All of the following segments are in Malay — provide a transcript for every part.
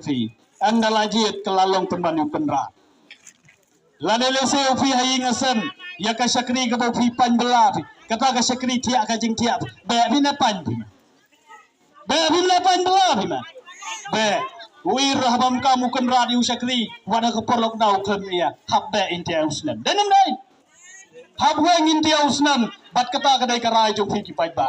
fi anda lajit kelalong teman yang penra la ne le se fi hayi ngasan ya ka syakri ka fi pan bela kata ka syakri tiak ka jing tiak be bi na pan bi na pan bela bi ma be wir habam kamu kan radio syakri wada ka porlok dau kan ya habbe intia usnan denam dai habwe intia usnan bat kata ka dai ka rai jong fi ki pai ba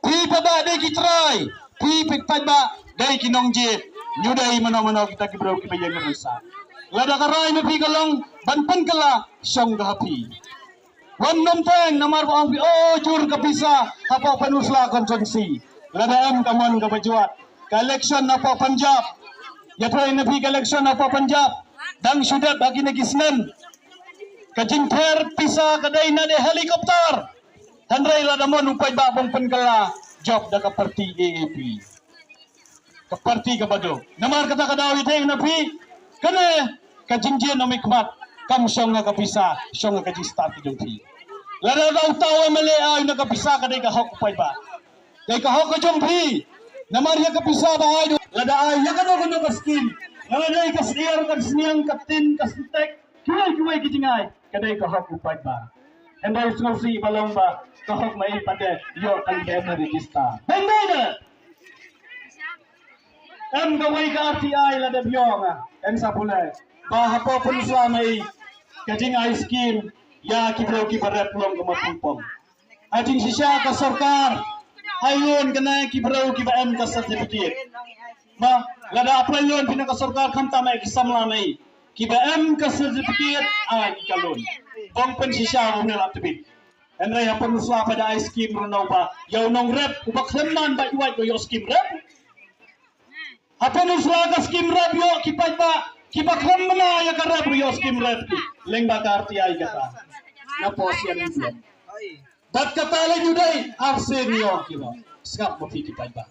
pi pa ba dai ki try pi pai ba dai ki nong jit nyudai mano kita ki bro ki bayang rusa lada karai me pi kalong banpan kala song gapi wan nom teng namar ba ang jur ka bisa apa penusla konsumsi lada am kamon ka bajuat collection apa Punjab ya try me pi collection apa Punjab dang sudah bagi negisnen kajingter pisa kadai na de helikopter tandrai lada mon upai ba bang penkala job da ka parti AAP keparti kepada namar kata kadawi teng nabi kene kajingjian nomikmat kam song ka bisa song ka start jong thi lada dau taw mele ay na ka bisa kadai ka hok pai ba dai ka hok jong thi namar ya ka bisa ba ay lada ay ya ka no ka skin lada dai ka siar ka sniang ka tin ka stek kuai kijingai kadai ka hok pai ba endai snosi balong ba ka hok mai pada yo kan ke register benda em gawai ka RTI la de bionga em sapulai ba hapo pun suamai kajing ice cream ya kibro ki barat long ke mapumpong ajing sisa ka sarkar ayun kana kibro ki ba em ka certificate ba la da apply loan pina ka sarkar khamta mai kisamla mai ki ba em ka certificate ai ki kalon bong pen sisa umne la tebit en rai hapo nusla pada ice cream ronau ba yau nong rep ubak lemnan ba iwai go yo skim rep apa nusra ka skim rap yo kipat ba kibakram mana ya karap yo skim rap leng ba karti ay kata na posian itu bat kata le judai arsenio kilo skap mo kipat ba